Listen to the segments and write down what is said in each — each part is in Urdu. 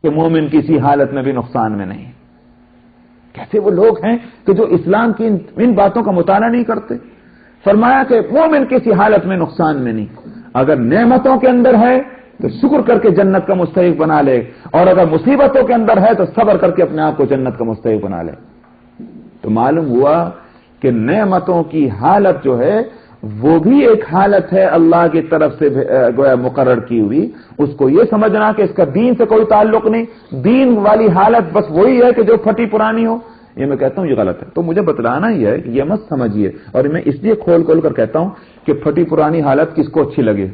کہ مومن کسی حالت میں بھی نقصان میں نہیں. کیسے وہ لوگ ہیں کہ جو اسلام کی ان باتوں کا مطالعہ نہیں کرتے. فرمایا کہ مومن کسی حالت میں نقصان میں نہیں. اگر نعمتوں کے اندر ہے تو شکر کر کے جنت کا مستحق بنا لے, اور اگر مصیبتوں کے اندر ہے تو صبر کر کے اپنے آپ کو جنت کا مستحق بنا لے. تو معلوم ہوا کہ نعمتوں کی حالت جو ہے وہ بھی ایک حالت ہے اللہ کی طرف سے گویا مقرر کی ہوئی. اس کو یہ سمجھنا کہ اس کا دین سے کوئی تعلق نہیں, دین والی حالت بس وہی ہے کہ جو پھٹی پرانی ہو, یہ میں کہتا ہوں یہ غلط ہے. تو مجھے بتلانا ہی ہے کہ یہ مت سمجھیے, اور میں اس لیے کھول کھول کر کہتا ہوں کہ پھٹی پرانی حالت کس کو اچھی لگے,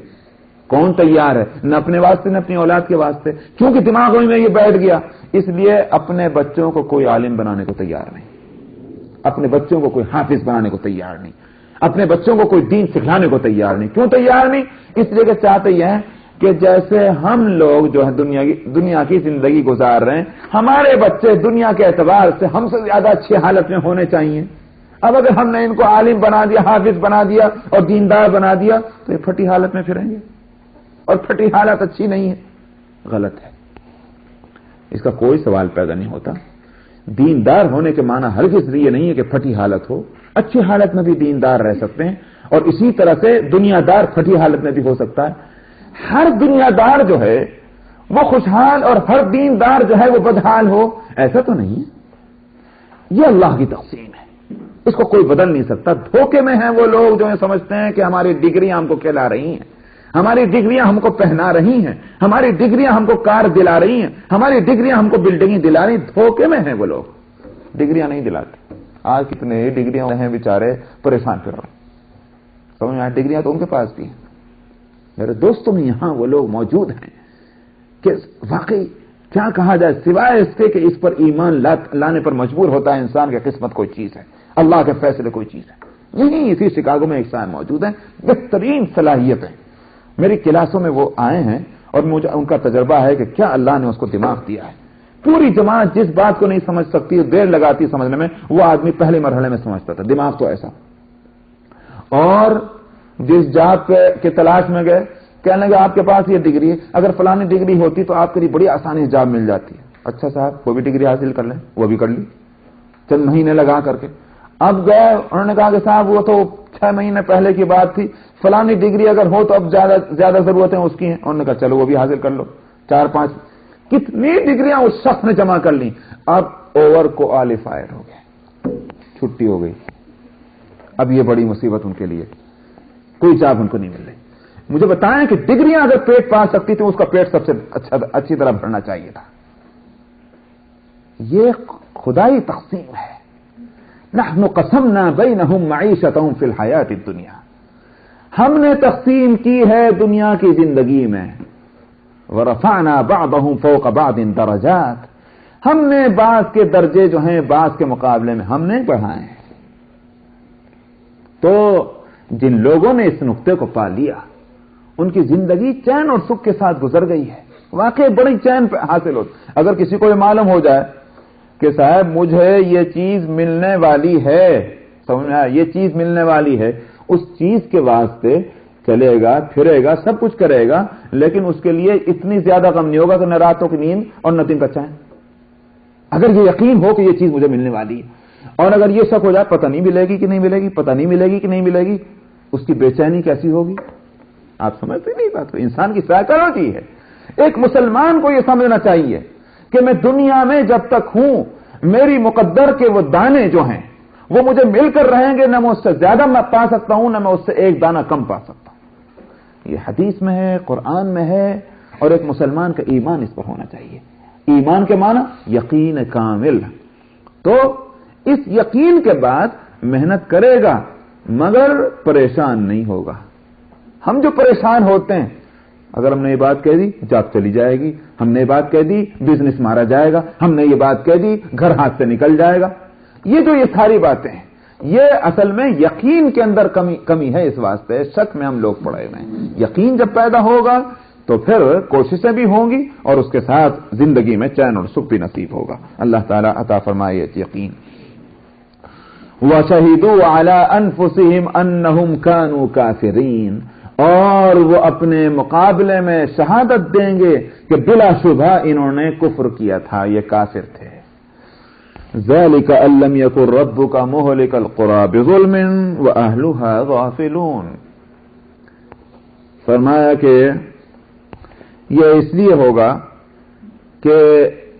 کون تیار ہے, نہ اپنے واسطے نہ اپنی اولاد کے واسطے, کیونکہ دماغ میں یہ بیٹھ گیا. اس لیے اپنے بچوں کو کوئی عالم بنانے کو تیار نہیں, اپنے بچوں کو کوئی حافظ بنانے کو تیار نہیں, اپنے بچوں کو کوئی دین سکھلانے کو تیار نہیں. کیوں تیار نہیں؟ اس لیے کہ چاہتے یہ ہیں کہ جیسے ہم لوگ جو ہے دنیا کی زندگی گزار رہے ہیں, ہمارے بچے دنیا کے اعتبار سے ہم سے زیادہ اچھی حالت میں ہونے چاہیے. اب اگر ہم نے ان کو عالم بنا دیا, حافظ بنا دیا اور دیندار بنا دیا تو یہ پھٹی حالت میں پھریں گے, اور پھٹی حالت اچھی نہیں ہے, غلط ہے. اس کا کوئی سوال پیدا نہیں ہوتا. دیندار ہونے کے معنی ہرگز یہ نہیں ہے کہ پھٹی حالت ہو. اچھی حالت میں بھی دیندار رہ سکتے ہیں, اور اسی طرح سے دنیا دار پھٹی حالت میں بھی ہو سکتا ہے. ہر دنیا دار جو ہے وہ خوشحال اور ہر دیندار جو ہے وہ بدحال ہو, ایسا تو نہیں ہے. یہ اللہ کی تقسیم ہے, اس کو کوئی بدل نہیں سکتا. دھوکے میں ہیں وہ لوگ جو سمجھتے ہیں کہ ہماری ڈگریاں ہم کو کھلا رہی ہیں, ہماری ڈگریاں ہم کو پہنا رہی ہیں, ہماری ڈگریاں ہم کو کار دلا رہی ہیں, ہماری ڈگریاں ہم کو بلڈنگیں دلا رہی ہیں. دھوکے میں ہیں وہ لوگ, ڈگریاں نہیں دلاتے. آج کتنے ڈگریاں ہیں بیچارے پریشان پھر رہے, سمجھ میں آئے, ڈگریاں تو ان کے پاس بھی ہیں. میرے دوستوں میں یہاں وہ لوگ موجود ہیں کہ واقعی کیا کہا جائے, سوائے اس کے کہ اس پر ایمان لانے پر مجبور ہوتا ہے انسان کی قسمت کوئی چیز ہے, اللہ کے فیصلے کوئی چیز ہے. یہی اسی شکاگو میں ایک انسان موجود ہیں, بہترین صلاحیتیں. میری کلاسوں میں وہ آئے ہیں اور مجھے ان کا تجربہ ہے کہ کیا اللہ نے اس کو دماغ دیا ہے. پوری جماعت جس بات کو نہیں سمجھ سکتی, دیر لگاتی سمجھنے میں, وہ آدمی پہلے مرحلے میں سمجھتا تھا. دماغ تو ایسا. اور جس جاب کے تلاش میں گئے, کہنے لگے آپ کے پاس یہ ڈگری ہے, اگر فلانی ڈگری ہوتی تو آپ کے لیے بڑی آسانی سے جاب مل جاتی ہے. اچھا صاحب وہ بھی ڈگری حاصل کر لیں, وہ بھی کر لی چند مہینے لگا کر کے. اب گئے, انہوں نے کہا کہ صاحب وہ تو 6 مہینے پہلے کی بات تھی, فلانی ڈگری اگر ہو تو اب زیادہ ضرورتیں اس کی ہیں. انہوں نے کہا چلو وہ بھی حاصل کر لو. 4-5 کتنی ڈگریاں اس شخص نے جمع کر لی. اب اوور کوالیفائر ہو گئے, چھٹی ہو گئی. اب یہ بڑی مصیبت ان کے لیے, کوئی جاب ان کو نہیں مل رہی. مجھے بتائیں کہ ڈگریاں اگر پیٹ پا سکتی تو اس کا پیٹ سب سے اچھی طرح بھرنا چاہیے تھا. یہ خدائی تقسیم ہے. نحن قسمنا بینہم معیشتہم فی الحیات الدنیا, ہم نے تقسیم کی ہے دنیا کی زندگی میں. ورفعنا بعضہم فوق بعض درجات, ہم نے بعض کے درجے جو ہیں بعض کے مقابلے میں ہم نے بڑھائے ہیں. تو جن لوگوں نے اس نقطے کو پا لیا ان کی زندگی چین اور سکھ کے ساتھ گزر گئی ہے. واقعی بڑی چین حاصل ہوتی. اگر کسی کو یہ معلوم ہو جائے کہ صاحب مجھے یہ چیز ملنے والی ہے, سمجھ میں آیا, یہ چیز ملنے والی ہے, اس چیز کے واسطے چلے گا, پھرے گا, سب کچھ کرے گا, لیکن اس کے لیے اتنی زیادہ غم نہیں ہوگا کہ نہ راتوں کی نیند اور نہ دن کا چین. اگر یہ یقین ہو کہ یہ چیز مجھے ملنے والی ہے, اور اگر یہ شک ہو جائے پتہ نہیں ملے گی کہ نہیں ملے گی, پتہ نہیں ملے گی کہ نہیں ملے گی, اس کی بے چینی کیسی ہوگی. آپ سمجھتے نہیں بات, انسان کی سائیکالوجی ہے. ایک مسلمان کو یہ سمجھنا چاہیے کہ میں دنیا میں جب تک ہوں, میری مقدر کے وہ دانے جو ہیں وہ مجھے مل کر رہیں گے, نہ میں اس سے زیادہ پا سکتا ہوں, نہ میں اس سے ایک دانہ کم پا سکتا ہوں. یہ حدیث میں ہے, قرآن میں ہے, اور ایک مسلمان کا ایمان اس پر ہونا چاہیے. ایمان کے معنی یقین کامل. تو اس یقین کے بعد محنت کرے گا مگر پریشان نہیں ہوگا. ہم جو پریشان ہوتے ہیں, اگر ہم نے یہ بات کہہ دی جاب چلی جائے گی, ہم نے یہ بات کہہ دی بزنس مارا جائے گا, ہم نے یہ بات کہہ دی گھر ہاتھ سے نکل جائے گا, یہ ساری باتیں ہیں, یہ اصل میں یقین کے اندر کمی ہے. اس واسطے شک میں ہم لوگ پڑے ہوئے ہیں. یقین جب پیدا ہوگا تو پھر کوششیں بھی ہوں گی, اور اس کے ساتھ زندگی میں چین اور سکھ بھی نصیب ہوگا. اللہ تعالیٰ عطا فرمائے یقین. وَشَهِدُوا عَلَىٰ أَنفُسِهِمْ أَنَّهُمْ كَانُوا كَافِرِينَ, اور وہ اپنے مقابلے میں شہادت دیں گے کہ بلا شبہ انہوں نے کفر کیا تھا، یہ کافر تھے۔ ذَلِكَ أَن لَّمْ يَكُن رَّبُّكَ مُهْلِكَ الْقُرَىٰ بِظُلْمٍ وَأَهْلُهَا غَافِلُونَ۔ فرمایا کہ یہ اس لیے ہوگا کہ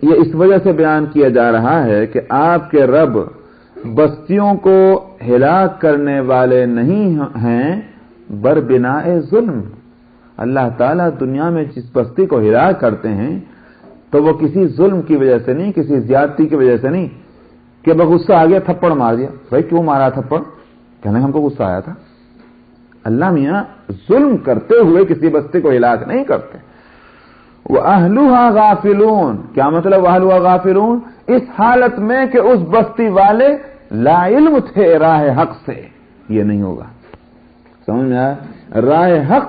یہ اس وجہ سے بیان کیا جا رہا ہے کہ آپ کے رب بستیوں کو ہلاک کرنے والے نہیں ہیں بر بناء ظلم۔ اللہ تعالیٰ دنیا میں جس بستی کو ہلاک کرتے ہیں تو وہ کسی ظلم کی وجہ سے نہیں، کسی زیادتی کی وجہ سے نہیں کہ بغصہ آ گیا تھپڑ مار دیا۔ بھائی کیوں مارا تھپڑ؟ کہنے ہم کو غصہ آیا تھا۔ اللہ میاں ظلم کرتے ہوئے کسی بستی کو ہلاک نہیں کرتے۔ وَأَهْلُهَا غَافِلُونَ، کیا مطلب وَأَهْلُهَا غَافِلُونَ؟ اس حالت میں کہ اس بستی والے لا علم تھے راہ حق سے، یہ نہیں ہوگا۔ سمجھ میں آیا؟ راہ حق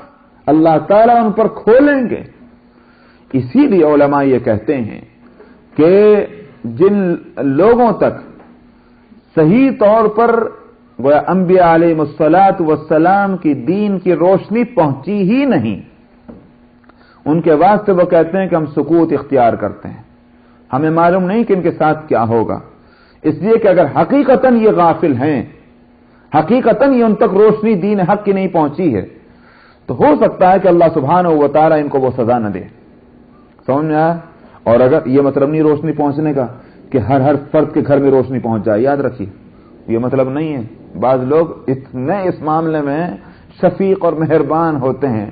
اللہ تعالیٰ ان پر کھولیں گے۔ اسی لیے علماء یہ کہتے ہیں کہ جن لوگوں تک صحیح طور پر گویا انبیاء علیہ الصلاۃ والسلام کی دین کی روشنی پہنچی ہی نہیں، ان کے واسطے وہ کہتے ہیں کہ ہم سکوت اختیار کرتے ہیں، ہمیں معلوم نہیں کہ ان کے ساتھ کیا ہوگا۔ اس لیے کہ اگر حقیقتاً یہ غافل ہیں، حقیقتاً یہ ان تک روشنی دین حق کی نہیں پہنچی ہے، تو ہو سکتا ہے کہ اللہ سبحانہ و تعالیٰ ان کو وہ سزا نہ دے۔ سمجھ میں آیا؟ اور اگر یہ مطلب نہیں روشنی پہنچنے کا کہ ہر فرد کے گھر میں روشنی پہنچ جائے، یاد رکھیے یہ مطلب نہیں ہے۔ بعض لوگ اتنے اس معاملے میں شفیق اور مہربان ہوتے ہیں،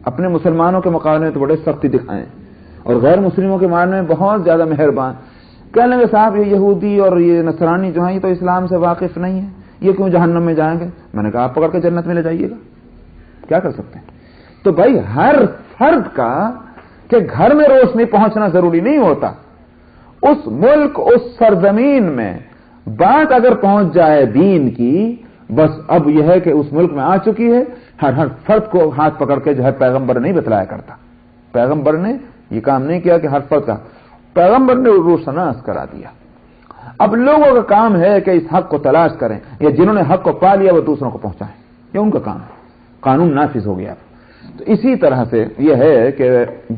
اپنے مسلمانوں کے مقابلے میں تو بڑے سختی دکھائیں اور غیر مسلموں کے معاملے میں بہت زیادہ مہربان۔ کہنے لگے صاحب یہ یہودی اور یہ نصرانی جو ہیں یہ تو اسلام سے واقف نہیں ہے، یہ کیوں جہنم میں جائیں گے؟ میں نے کہا آپ پکڑ کے جنت میں لے جائیے گا، کیا کر سکتے ہیں؟ تو بھائی ہر فرد کا کہ گھر میں روشنی پہنچنا ضروری نہیں ہوتا۔ اس ملک، اس سرزمین میں بات اگر پہنچ جائے دین کی، بس اب یہ ہے کہ اس ملک میں آ چکی ہے، ہر فرد کو ہاتھ پکڑ کے جو ہے پیغمبر نہیں بتلایا کرتا۔ پیغمبر نے یہ کام نہیں کیا کہ ہر فرد کا، پیغمبر نے روشناس کرا دیا۔ اب لوگوں کا کام ہے کہ اس حق کو تلاش کریں، یا جنہوں نے حق کو پا لیا وہ دوسروں کو پہنچائیں، یہ ان کا کام ہے۔ قانون نافذ ہو گیا۔ تو اسی طرح سے یہ ہے کہ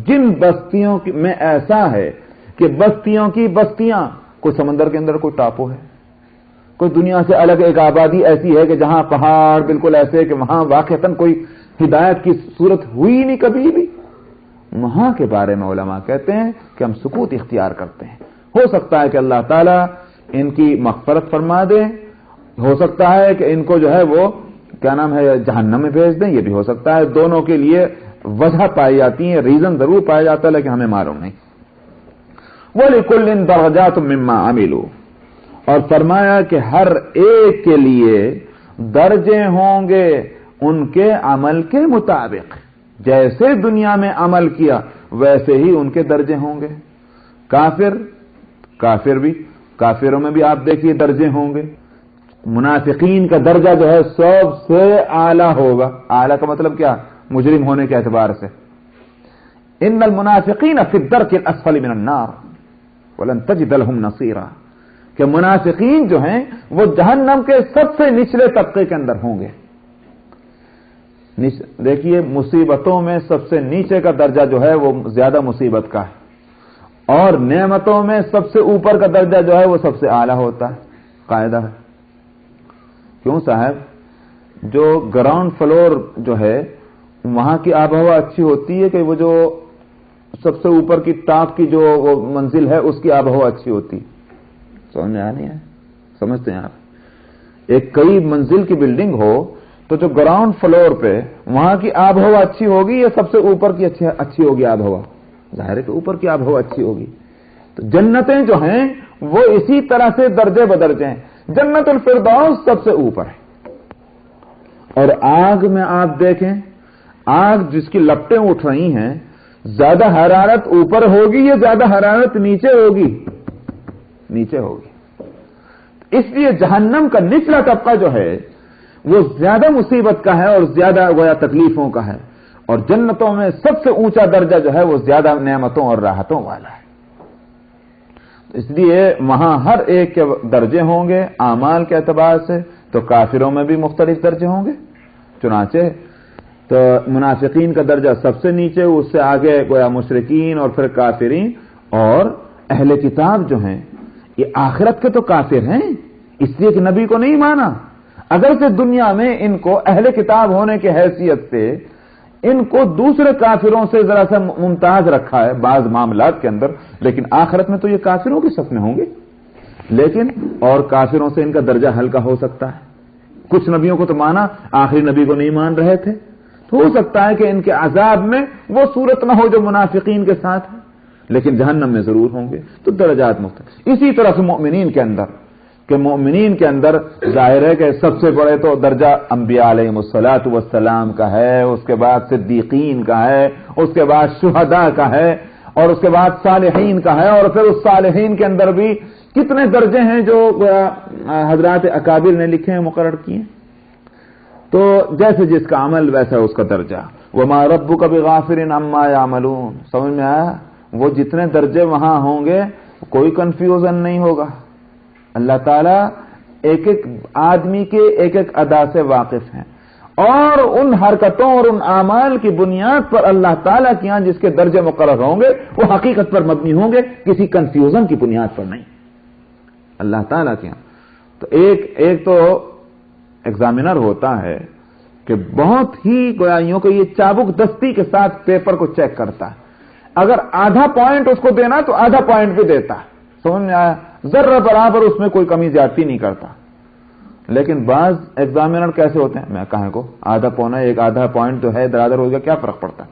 جن بستیوں میں ایسا ہے کہ بستیوں کی بستیاں، کوئی سمندر کے اندر کوئی ٹاپو ہے، کوئی دنیا سے الگ ایک آبادی ایسی ہے کہ جہاں پہاڑ بالکل ایسے ہے کہ وہاں واقعتاً کوئی ہدایت کی صورت ہوئی نہیں کبھی بھی، وہاں کے بارے میں علماء کہتے ہیں کہ ہم سکوت اختیار کرتے ہیں۔ ہو سکتا ہے کہ اللہ تعالیٰ ان کی مغفرت فرما دے، ہو سکتا ہے کہ ان کو جو ہے وہ کیا نام ہے جہنم میں بھیج دیں، یہ بھی ہو سکتا ہے۔ دونوں کے لیے وجہ پائی جاتی ہے، ریزن ضرور پایا جاتا ہے، لیکن ہمیں معلوم نہیں۔ وَلِكُلٍّ دَرَجَاتٌ مِّمَّا عَمِلُوا، اور فرمایا کہ ہر ایک کے لیے درجے ہوں گے ان کے عمل کے مطابق، جیسے دنیا میں عمل کیا ویسے ہی ان کے درجے ہوں گے۔ کافر بھی، کافروں میں بھی آپ دیکھیے درجے ہوں گے۔ منافقین کا درجہ جو ہے سب سے اعلیٰ ہوگا۔ اعلیٰ کا مطلب کیا؟ مجرم ہونے کے اعتبار سے۔ ان المنافقین فی الدرک الاسفل من النار ولن تجد لهم نصیرا، کہ منافقین جو ہیں وہ جہنم کے سب سے نچلے طبقے کے اندر ہوں گے۔ دیکھیے مصیبتوں میں سب سے نیچے کا درجہ جو ہے وہ زیادہ مصیبت کا ہے، اور نعمتوں میں سب سے اوپر کا درجہ جو ہے وہ سب سے اعلیٰ ہوتا ہے، قاعدہ ہے۔ کیوں صاحب؟ جو گراؤنڈ فلور جو ہے وہاں کی آب و ہوا اچھی ہوتی ہے کہ وہ جو سب سے اوپر کی ٹاپ کی جو وہ منزل ہے اس کی آب و ہوا اچھی ہوتی؟ سمجھ میں آ نہیں ہے؟ سمجھتے ہیں آپ؟ ایک کئی منزل کی بلڈنگ ہو تو جو گراؤنڈ فلور پہ وہاں کی آب و ہوا اچھی ہوگی یا سب سے اوپر کی اچھی ہوگی آب و ہوا؟ ظاہر ہے کہ اوپر کی آب و ہوا اچھی ہوگی۔ تو جنتیں جو ہیں وہ اسی طرح سے درجے بدرجے ہیں۔ جنت الفردوس سب سے اوپر ہے، اور آگ میں آپ دیکھیں، آگ جس کی لپٹیں اٹھ رہی ہیں، زیادہ حرارت اوپر ہوگی یا زیادہ حرارت نیچے ہوگی؟ نیچے ہوگی۔ اس لیے جہنم کا نچلا طبقہ جو ہے وہ زیادہ مصیبت کا ہے اور زیادہ گویا تکلیفوں کا ہے، اور جنتوں میں سب سے اونچا درجہ جو ہے وہ زیادہ نعمتوں اور راحتوں والا ہے۔ اس لیے وہاں ہر ایک کے درجے ہوں گے اعمال کے اعتبار سے، تو کافروں میں بھی مختلف درجے ہوں گے۔ چنانچہ تو منافقین کا درجہ سب سے نیچے، اس سے آگے گویا مشرکین اور پھر کافرین، اور اہل کتاب جو ہیں یہ آخرت کے تو کافر ہیں اس لیے کہ نبی کو نہیں مانا، اگر سے دنیا میں ان کو اہل کتاب ہونے کی حیثیت سے ان کو دوسرے کافروں سے ذرا سا ممتاز رکھا ہے بعض معاملات کے اندر، لیکن آخرت میں تو یہ کافروں کے صف میں ہوں گے، لیکن اور کافروں سے ان کا درجہ ہلکا ہو سکتا ہے۔ کچھ نبیوں کو تو مانا، آخری نبی کو نہیں مان رہے تھے، تو ہو سکتا ہے کہ ان کے عذاب میں وہ صورت نہ ہو جو منافقین کے ساتھ ہے، لیکن جہنم میں ضرور ہوں گے، تو درجات مختلف۔ اسی طرح سے مؤمنین کے اندر، کہ مؤمنین کے اندر ظاہر ہے کہ سب سے بڑے تو درجہ انبیاء علیہم الصلوۃ والسلام کا ہے، اس کے بعد صدیقین کا ہے، اس کے بعد شہداء کا ہے، اور اس کے بعد صالحین کا ہے، اور پھر اس صالحین کے اندر بھی کتنے درجے ہیں جو حضرات اکابر نے لکھے ہیں، مقرر کیے ہیں۔ تو جیسے جس کا عمل ویسا اس کا درجہ۔ وما ربک بغافل عما یعملون، سمجھ میں آیا؟ وہ جتنے درجے وہاں ہوں گے کوئی کنفیوژن نہیں ہوگا۔ اللہ تعالیٰ ایک ایک آدمی کے ایک ایک ادا سے واقف ہیں، اور ان حرکتوں اور ان اعمال کی بنیاد پر اللہ تعالیٰ کے یہاں جس کے درجے مقرر ہوں گے وہ حقیقت پر مبنی ہوں گے، کسی کنفیوژن کی بنیاد پر نہیں، اللہ تعالیٰ کے یہاں۔ تو ایک تو ایگزامینر ہوتا ہے کہ بہت ہی گویا یوں کہ یہ چابک دستی کے ساتھ پیپر کو چیک کرتا ہے، اگر آدھا پوائنٹ اس کو دینا تو آدھا پوائنٹ بھی دیتا ہے، سمجھ میں آیا؟ ذرہ برابر اس میں کوئی کمی زیادتی نہیں کرتا۔ لیکن بعض ایگزامینر کیسے ہوتے ہیں، میں کہاں کو آدھا پونا ایک آدھا پوائنٹ تو ہے درادر ہو گیا، کیا فرق پڑتا ہے؟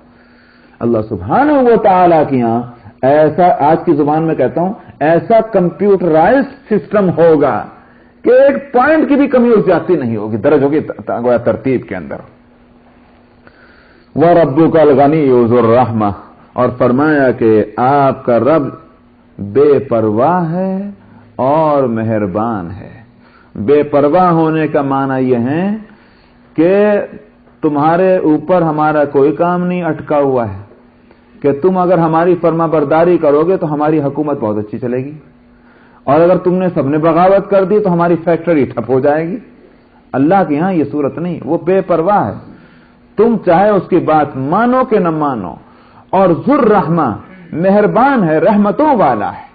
اللہ سبحانہ و تعالیٰ کے یہاں ایسا، آج کی زبان میں کہتا ہوں، ایسا کمپیوٹرائز سسٹم ہوگا کہ ایک پوائنٹ کی بھی کمی اور زیادتی نہیں ہوگی درجوں کی ترتیب کے اندر۔ وَرَبُّكَ الْغَنِيُّ ذُو الرَّحْمَةِ، اور فرمایا کہ آپ کا رب بے پرواہ ہے اور مہربان ہے۔ بے پرواہ ہونے کا معنی یہ ہے کہ تمہارے اوپر ہمارا کوئی کام نہیں اٹکا ہوا ہے، کہ تم اگر ہماری فرما برداری کرو گے تو ہماری حکومت بہت اچھی چلے گی، اور اگر تم نے سب نے بغاوت کر دی تو ہماری فیکٹری ٹھپ ہو جائے گی۔ اللہ کے یہاں یہ صورت نہیں، وہ بے پرواہ ہے، تم چاہے اس کی بات مانو کہ نہ مانو، اور ذو الرحمہ مہربان ہے، رحمتوں والا ہے،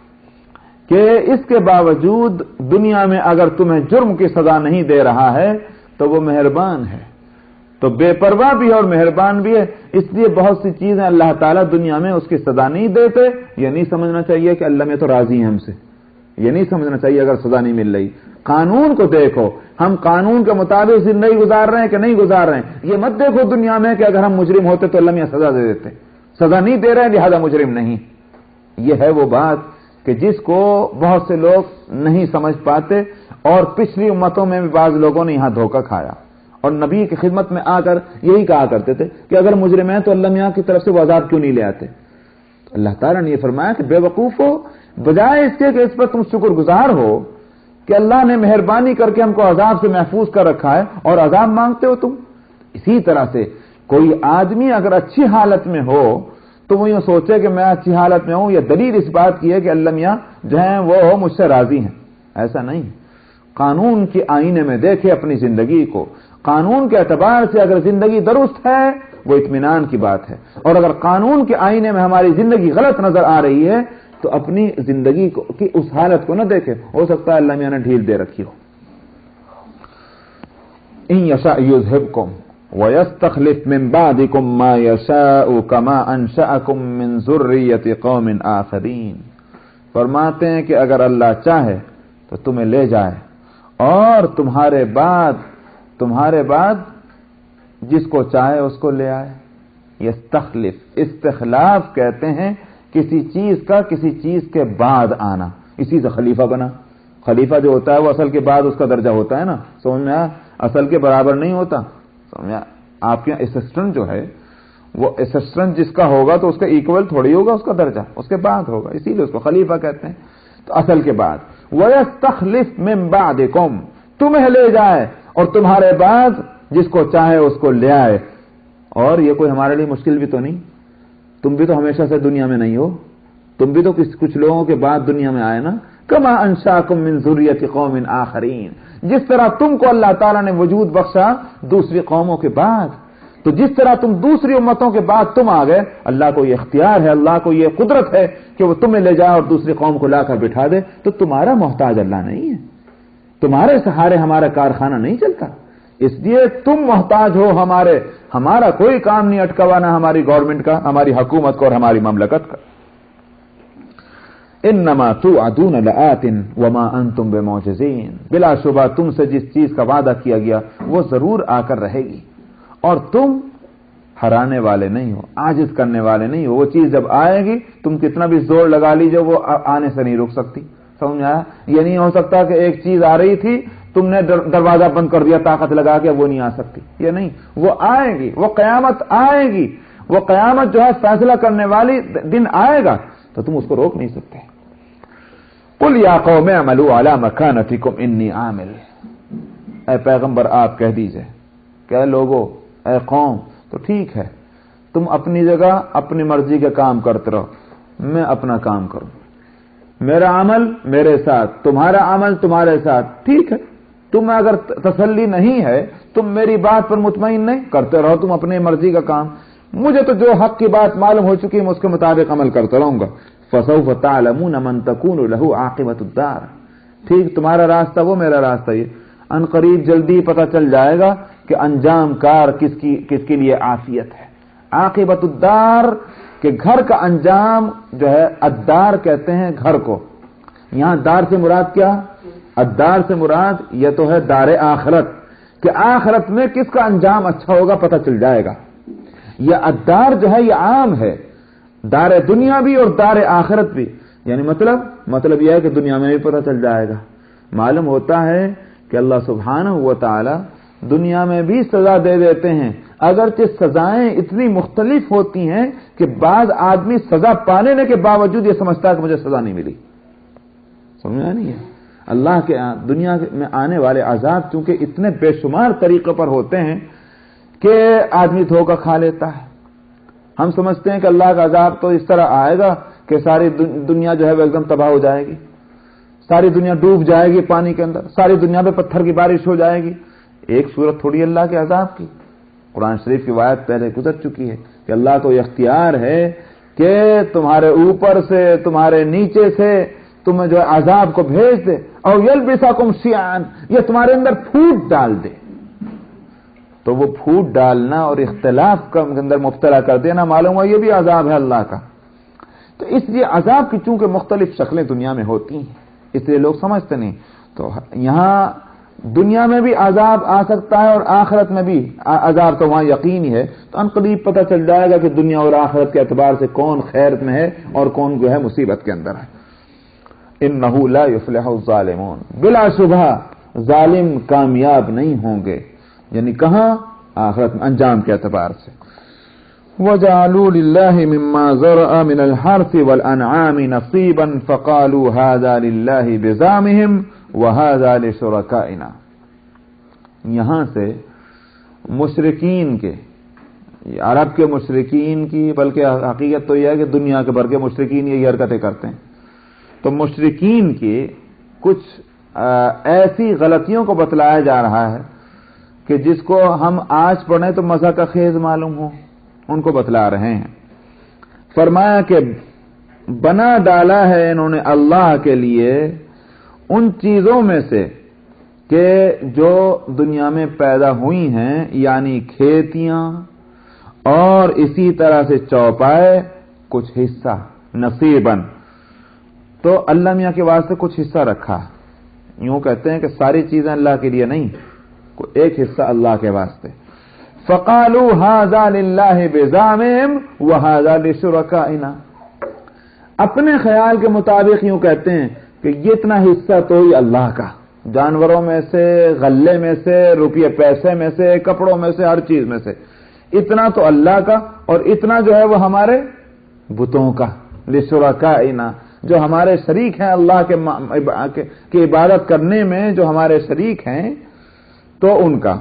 کہ اس کے باوجود دنیا میں اگر تمہیں جرم کی سزا نہیں دے رہا ہے تو وہ مہربان ہے۔ تو بے پرواہ بھی ہے اور مہربان بھی ہے، اس لیے بہت سی چیزیں اللہ تعالیٰ دنیا میں اس کی سزا نہیں دیتے۔ یہ نہیں سمجھنا چاہیے کہ اللہ میں تو راضی ہیں ہم سے، یہ نہیں سمجھنا چاہیے اگر سزا نہیں مل رہی۔ قانون کو دیکھو، ہم قانون کے مطابق زندگی گزار رہے ہیں کہ نہیں گزار رہے ہیں۔ یہ مت دیکھو دنیا میں کہ اگر ہم مجرم ہوتے تو اللہ میاں سزا دے دیتے، سزا نہیں دے رہے ہیں لہذا مجرم نہیں۔ یہ ہے وہ بات کہ جس کو بہت سے لوگ نہیں سمجھ پاتے، اور پچھلی امتوں میں بھی بعض لوگوں نے یہاں دھوکہ کھایا، اور نبی کی خدمت میں آ کر یہی کہا کرتے تھے کہ اگر مجرم ہیں تو اللہ میاں کی طرف سے وہ عذاب کیوں نہیں لے آتے؟ تو اللہ تعالیٰ نے یہ فرمایا کہ بے وقوف ہو، بجائے اس کے کہ اس پر تم شکر گزار ہو کہ اللہ نے مہربانی کر کے ہم کو عذاب سے محفوظ کر رکھا ہے، اور عذاب مانگتے ہو تم۔ اسی طرح سے کوئی آدمی اگر اچھی حالت میں ہو تو وہ یوں سوچے کہ میں اچھی حالت میں ہوں، یہ دلیل اس بات کی ہے کہ اللہ میاں جو ہیں وہ مجھ سے راضی ہیں، ایسا نہیں۔ قانون کے آئینے میں دیکھے اپنی زندگی کو، قانون کے اعتبار سے اگر زندگی درست ہے وہ اطمینان کی بات ہے، اور اگر قانون کے آئینے میں ہماری زندگی غلط نظر آ رہی ہے تو اپنی زندگی کی اس حالت کو نہ دیکھے، ہو سکتا ہے اللہ میاں نے ڈھیل دے رکھی ہو۔ ان یشاء یذہبکم وَيَسْتَخْلِفْ مِنْ بَعْدِكُمْ مَا يَشَاءُ كَمَا أَنْشَأَكُمْ مِنْ ذُرِّيَّةِ قَوْمٍ آخَرِينَ، فرماتے ہیں کہ اگر اللہ چاہے تو تمہیں لے جائے اور تمہارے بعد جس کو چاہے اس کو لے آئے۔ یستخلف، استخلاف کہتے ہیں کسی چیز کا کسی چیز کے بعد آنا، اسی سے خلیفہ بنا۔ خلیفہ جو ہوتا ہے وہ اصل کے بعد اس کا درجہ ہوتا ہے نا، سمجھ میں آیا؟ اصل کے برابر نہیں ہوتا، سمجھا؟ آپ کے اسسٹنٹ جو ہے وہ اسسٹنٹ جس کا ہوگا تو اس کا ایکول تھوڑی ہوگا اس کا درجہ، اس کے بعد ہوگا، اسی لیے اس کو خلیفہ کہتے ہیں۔ تو اصل کے بعد وَيَسْتَخْلِفْ مِنْ بَعْدِكُمْ، تمہیں لے جائے اور تمہارے بعد جس کو چاہے اس کو لے آئے۔ اور یہ کوئی ہمارے لیے مشکل بھی تو نہیں، تم بھی تو ہمیشہ سے دنیا میں نہیں ہو، تم بھی تو کچھ لوگوں کے بعد دنیا میں آئے نا۔ کما انشاکم من ذریۃ قوم آخرین، جس طرح تم کو اللہ تعالیٰ نے وجود بخشا دوسری قوموں کے بعد، تو جس طرح تم دوسری امتوں کے بعد تم آ گئے، اللہ کو یہ اختیار ہے، اللہ کو یہ قدرت ہے کہ وہ تمہیں لے جائے اور دوسری قوم کو لا کر بٹھا دے، تو تمہارا محتاج اللہ نہیں ہے، تمہارے سہارے ہمارا کارخانہ نہیں چلتا، اس لیے تم محتاج ہو ہمارا کوئی کام نہیں اٹکا ہوا، نہ ہماری گورنمنٹ کا، ہماری حکومت کا اور ہماری مملکت کا۔ انما توعدون لآت وما انتم بمعجزین، بلا شبہ تم سے جس چیز کا وعدہ کیا گیا وہ ضرور آ کر رہے گی، اور تم ہرانے والے نہیں ہو، عاجز کرنے والے نہیں ہو۔ وہ چیز جب آئے گی تم کتنا بھی زور لگا لیجیے وہ آنے سے نہیں رک سکتی، سمجھ آیا؟ یہ نہیں ہو سکتا کہ ایک چیز آ رہی تھی تم نے دروازہ بند کر دیا طاقت لگا کے، وہ نہیں آ سکتی، یہ نہیں، وہ آئے گی، وہ قیامت آئے گی، وہ قیامت جو ہے فیصلہ کرنے والی دن آئے گا، تو تم اس کو روک نہیں سکتے۔ قل یا قوم اعملوا علی مکانتکم انی عامل، اے پیغمبر آپ کہہ دیجئے کہ لوگو، اے قوم، تو ٹھیک ہے تم اپنی جگہ اپنی مرضی کے کام کرتے رہو، میں اپنا کام کروں، میرا عمل میرے ساتھ، تمہارا عمل تمہارے ساتھ، ٹھیک ہے۔ تمہیں اگر تسلی نہیں ہے، تم میری بات پر مطمئن نہیں، کرتے رہو تم اپنی مرضی کا کام، مجھے تو جو حق کی بات معلوم ہو چکی ہے اس کے مطابق عمل کرتا رہوں گا۔ فسوف تعلمون من تكون له عاقبۃ الدار، ٹھیک تمہارا راستہ وہ میرا راستہ، یہ ان قریب جلدی پتہ چل جائے گا کہ انجام کار کس کے لیے عافیت ہے۔ عاقبۃ الدار کہ گھر کا انجام جو ہے، الدار کہتے ہیں گھر کو، یہاں دار سے مراد کیا؟ الدار سے مراد یہ تو ہے دار آخرت، کہ آخرت میں کس کا انجام اچھا ہوگا پتہ چل جائے گا۔ یہ الدار جو ہے یہ عام ہے، دار دنیا بھی اور دار آخرت بھی، یعنی مطلب یہ ہے کہ دنیا میں بھی پتہ چل جائے گا۔ معلوم ہوتا ہے کہ اللہ سبحانہ و تعالی دنیا میں بھی سزا دے دیتے ہیں، اگرچہ سزائیں اتنی مختلف ہوتی ہیں کہ بعض آدمی سزا پانے کے باوجود یہ سمجھتا ہے کہ مجھے سزا نہیں ملی، سمجھا نہیں ہے؟ اللہ کے دنیا میں آنے والے عذاب چونکہ اتنے بے شمار طریقوں پر ہوتے ہیں کہ آدمی دھوکہ کھا لیتا ہے۔ ہم سمجھتے ہیں کہ اللہ کا عذاب تو اس طرح آئے گا کہ ساری دنیا جو ہے وہ ایک دم تباہ ہو جائے گی، ساری دنیا ڈوب جائے گی پانی کے اندر، ساری دنیا پہ پتھر کی بارش ہو جائے گی۔ ایک صورت تھوڑی اللہ کے عذاب کی، قرآن شریف کی آیت پہلے گزر چکی ہے کہ اللہ کو اختیار ہے کہ تمہارے اوپر سے تمہارے نیچے سے تمہیں جو عذاب کو بھیج دے، اور یلبسکم شیعا، یہ تمہارے اندر پھوٹ ڈال دے۔ تو وہ پھوٹ ڈالنا اور اختلاف کے اندر مبتلا کر دینا معلوم ہوا یہ بھی عذاب ہے اللہ کا۔ تو اس لیے عذاب کی چونکہ مختلف شکلیں دنیا میں ہوتی ہیں، اس لیے لوگ سمجھتے نہیں۔ تو یہاں دنیا میں بھی عذاب آ سکتا ہے اور آخرت میں بھی عذاب تو وہاں یقینی ہے، تو ان قریب پتہ چل جائے گا کہ دنیا اور آخرت کے اعتبار سے کون خیر میں ہے اور کون جو ہے مصیبت کے اندر ہے۔ انہ لا یفلح الظالمون، بلا شبہ ظالم کامیاب نہیں ہوں گے، یعنی کہاں؟ آخرت میں، انجام کے اعتبار سے۔ وَجَعَلُوا لِلَّهِ مِمَّا زَرَعَ مِنَ الْحَرْثِ وَالْأَنْعَامِ نَصِيبًا فَقَالُوا هَذَا لِلَّهِ بِزَعْمِهِمْ وَهَذَا لِشُرَكَائِنَا۔ یہاں سے مشرکین کے، عرب کے مشرکین کی، بلکہ حقیقت تو یہ ہے کہ دنیا کے بھر کے مشرکین یہی حرکتیں کرتے ہیں، تو مشرکین کی کچھ ایسی غلطیوں کو بتلایا جا رہا ہے کہ جس کو ہم آج پڑھیں تو مزہ کا خیز معلوم ہو، ان کو بتلا رہے ہیں۔ فرمایا کہ بنا ڈالا ہے انہوں نے اللہ کے لیے ان چیزوں میں سے کہ جو دنیا میں پیدا ہوئی ہیں، یعنی کھیتیاں اور اسی طرح سے چوپائے، کچھ حصہ، نصیباً، تو اللہ میاں کے واسطے کچھ حصہ رکھا۔ یوں کہتے ہیں کہ ساری چیزیں اللہ کے لیے نہیں، ایک حصہ اللہ کے واسطے۔ فَقَالُوا هَذَا لِلَّهِ بِزَعْمِهِمْ وَهَذَا لِشُرَكَائِنَا، اپنے خیال کے مطابق یوں کہتے ہیں کہ یہ اتنا حصہ تو ہی اللہ کا، جانوروں میں سے، غلے میں سے، روپیے پیسے میں سے، کپڑوں میں سے، ہر چیز میں سے اتنا تو اللہ کا، اور اتنا جو ہے وہ ہمارے بتوں کا، لِشُرَكَائِنَا، جو ہمارے شریک ہیں اللہ کے عبادت کرنے میں جو ہمارے شریک ہیں، تو ان کا۔